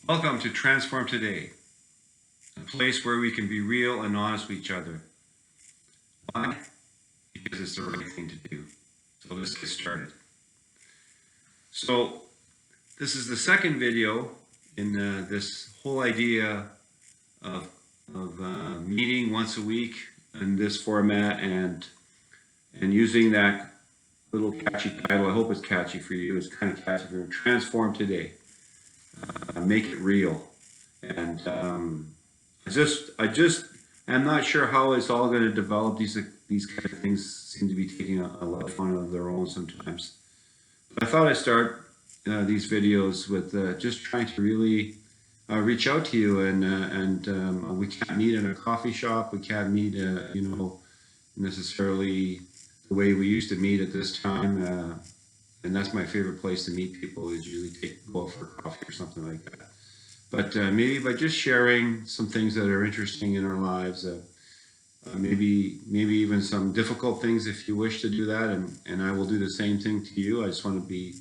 Welcome to Transform Today, a place where we can be real and honest with each other. Why? Because it's the right thing to do. So let's get started. So this is the second video in this whole idea of, meeting once a week in this format and using that little catchy title. I hope it's catchy for you. It's kind of catchy for you. Transform Today. Make it real. And I'm not sure how it's all going to develop. These kind of things seem to be taking a lot of fun of their own sometimes. But I thought I'd start these videos with just trying to really reach out to you, and we can't meet in a coffee shop. We can't meet, necessarily the way we used to meet at this time. And that's my favorite place to meet people, is usually go out for coffee or something like that. But maybe by just sharing some things that are interesting in our lives, maybe even some difficult things if you wish to do that, and I will do the same thing to you. I just want to be,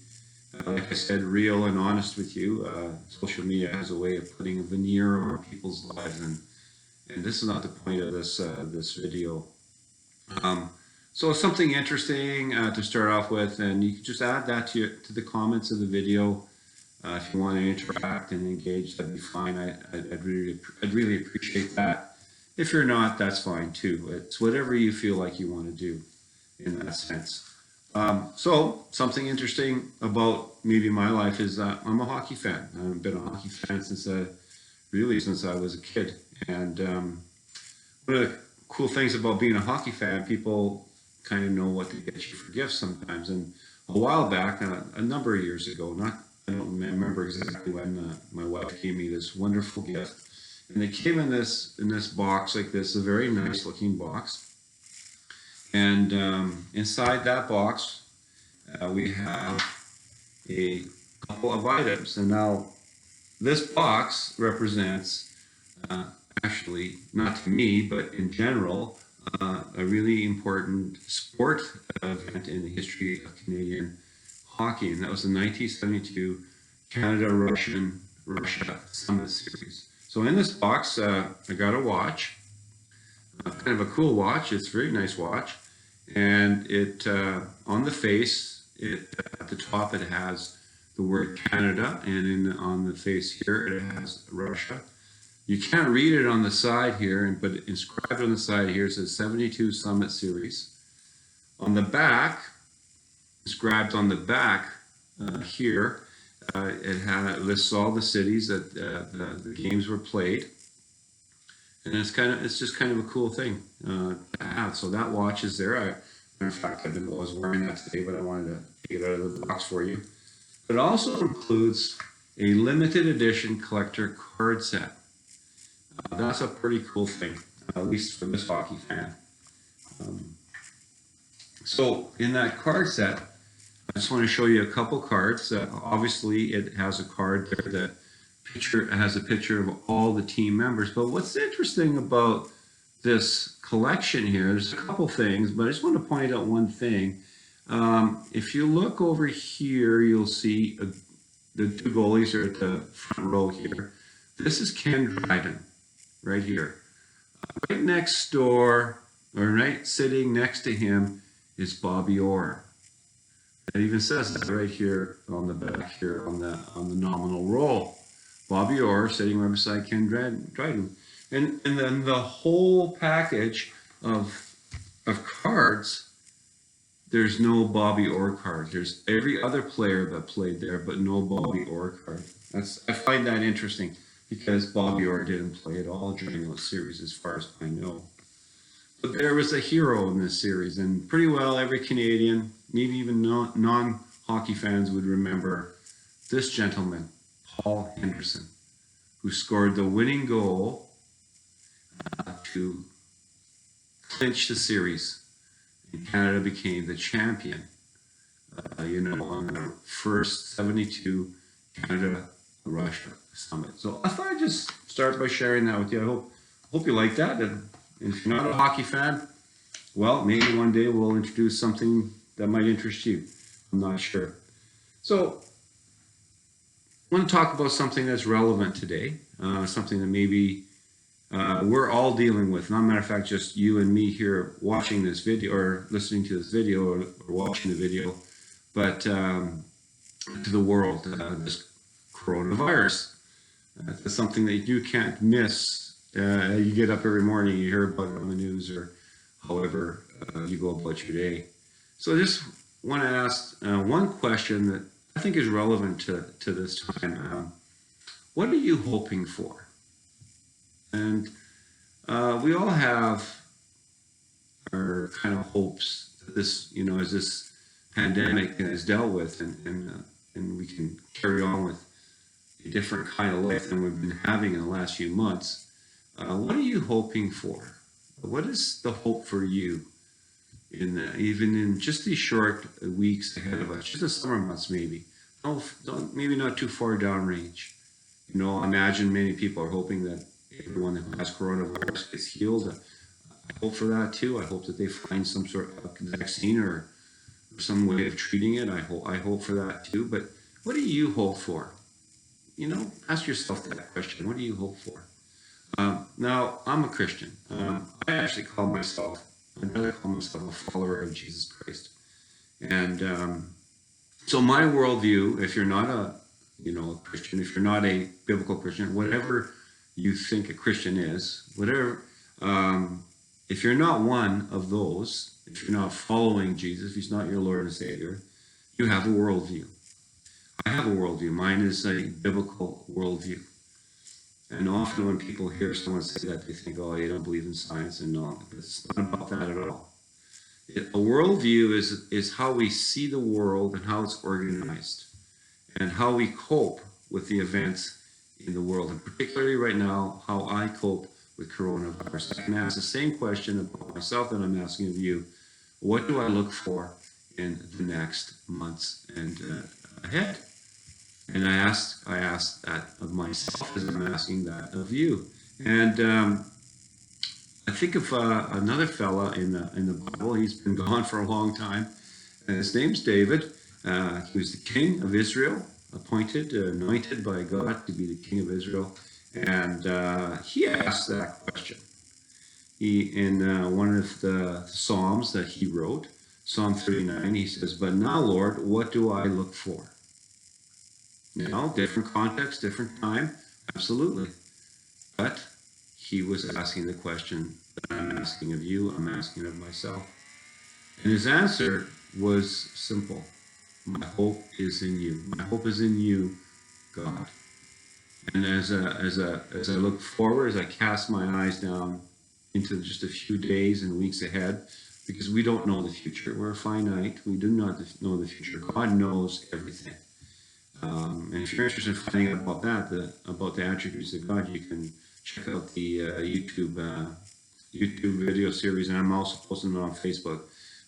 like I said, real and honest with you. Social media has a way of putting a veneer over people's lives, and this is not the point of this video. So something interesting to start off with, and you can just add that to the comments of the video. If you want to interact and engage, that'd be fine. I'd really appreciate that. If you're not, that's fine too. It's whatever you feel like you want to do in that sense. So something interesting about maybe my life is I'm a hockey fan. I've been a hockey fan since I was a kid. And one of the cool things about being a hockey fan, people kind of know what to get you for gifts sometimes. And a while back, a number of years ago, I don't remember exactly when, my wife gave me this wonderful gift, and it came in this box like this, a very nice looking box. And inside that box, we have a couple of items. And now this box represents, actually, not to me, but in general, a really important sport event in the history of Canadian hockey, and that was the 1972 Canada-Russia Summit Series. So in this box, I got a watch, kind of a cool watch. It's a very nice watch, and it on the face, at the top, it has the word Canada, and on the face here, it has Russia. You can't read it on the side here, but inscribed on the side here says 72 Summit Series. On the back, inscribed on the back here, it lists all the cities that the games were played, and it's just kind of a cool thing to have. So that watch is there. In fact, I was wearing that today, but I wanted to take it out of the box for you. It also includes a limited edition collector card set. That's a pretty cool thing, at least for this hockey fan. So in that card set, I just want to show you a couple cards. Obviously, it has a card there that has a picture of all the team members. But what's interesting about this collection here, there's a couple things, but I just want to point out one thing. If you look over here, you'll see the two goalies are at the front row here. This is Ken Dryden, right here. Right next door, or right sitting next to him, is Bobby Orr. It even says that right here on the back here on the nominal roll. Bobby Orr sitting right beside Ken Dryden. And then the whole package of cards, there's no Bobby Orr card. There's every other player that played there, but no Bobby Orr card. I find that interesting, because Bobby Orr didn't play at all during those series, as far as I know. But there was a hero in this series, and pretty well every Canadian, maybe even non-hockey fans, would remember this gentleman, Paul Henderson, who scored the winning goal to clinch the series, and Canada became the champion. On the first 72 Canada-Russia Summit. So I thought I'd just start by sharing that with you. I hope you like that. And if you're not a hockey fan, well, maybe one day we'll introduce something that might interest you. I'm not sure. So want to talk about something that's relevant today, something that maybe we're all dealing with. Not a matter of fact, just you and me here watching this video or listening to this video or watching the video, but to the world, this coronavirus. That's something that you can't miss. You get up every morning, you hear about it on the news or however you go about your day. So I just want to ask one question that I think is relevant to this time. What are you hoping for? And we all have our kind of hopes that this, as this pandemic is dealt with, and we can carry on with a different kind of life than we've been having in the last few months. What are you hoping for? What is the hope for you even in just these short weeks ahead of us, just the summer months maybe? Maybe not too far downrange. Imagine many people are hoping that everyone who has coronavirus gets healed. I hope for that too. I hope that they find some sort of vaccine or some way of treating it. I hope for that too. But what do you hope for? Ask yourself that question. What do you hope for? Now, I'm a Christian. I actually I'd rather call myself a follower of Jesus Christ. And so my worldview, if you're not a Christian, if you're not a biblical Christian, whatever you think a Christian is, whatever, if you're not one of those, if you're not following Jesus, if he's not your Lord and Savior, you have a worldview. I have a worldview. Mine is a biblical worldview. And often when people hear someone say that, they think, oh, you don't believe in science. And no, it's not about that at all. A worldview is how we see the world and how it's organized and how we cope with the events in the world. And particularly right now, how I cope with coronavirus. I can ask the same question about myself that I'm asking of you. What do I look for in the next months and ahead? And I ask that of myself as I'm asking that of you. And I think of another fella in the Bible. He's been gone for a long time, and his name's David. He was the king of Israel, anointed by God to be the king of Israel. And he asked that question. In one of the Psalms that he wrote, Psalm 39, he says, "But now, Lord, what do I look for?" Different context, different time, absolutely. But he was asking the question that I'm asking of you, I'm asking of myself. And his answer was simple. My hope is in you. My hope is in you, God. And as I look forward, as I cast my eyes down into just a few days and weeks ahead, because we don't know the future. We're finite. We do not know the future. God knows everything. And if you're interested in finding out about that, about the attributes of God, you can check out the YouTube video series, and I'm also posting it on Facebook,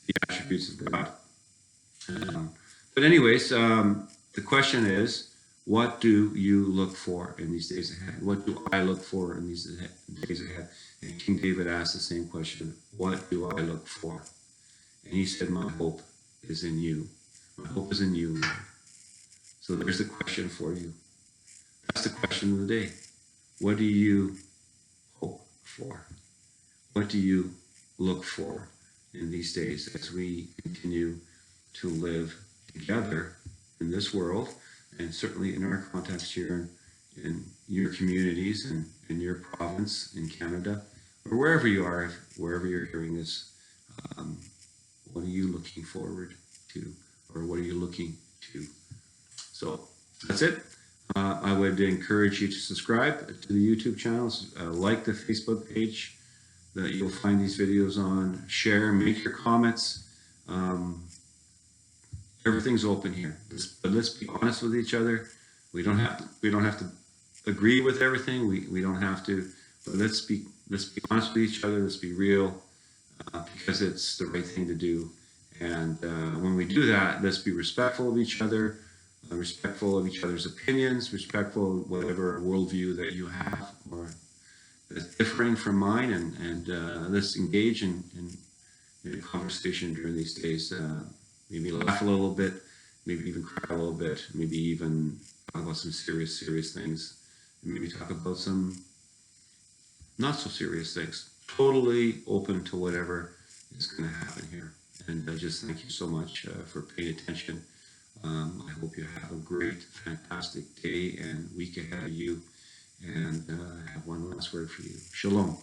the attributes of God. But anyways, the question is, what do you look for in these days ahead? What do I look for in these days ahead? And King David asked the same question, what do I look for? And he said, my hope is in you. My hope is in you, Lord. So there's the question for you. That's the question of the day. What do you hope for? What do you look for in these days as we continue to live together in this world, and certainly in our context here in your communities and in your province in Canada, or wherever you are, wherever you're hearing this, what are you looking forward to, or what are you looking to? So that's it. I would encourage you to subscribe to the YouTube channels, like the Facebook page that you'll find these videos on, share, make your comments. Everything's open here. But let's be honest with each other. We don't have to agree with everything. We don't have to. But let's be honest with each other. Let's be real, because it's the right thing to do. And when we do that, let's be respectful of each other. Respectful of each other's opinions, respectful of whatever worldview that you have or that's differing from mine, and let's engage in a conversation during these days. Maybe laugh a little bit, maybe even cry a little bit, maybe even talk about some serious things, and maybe talk about some not so serious things. Totally open to whatever is going to happen here. And I just thank you so much for paying attention. I hope you have a great, fantastic day and week ahead of you. And I have one last word for you. Shalom.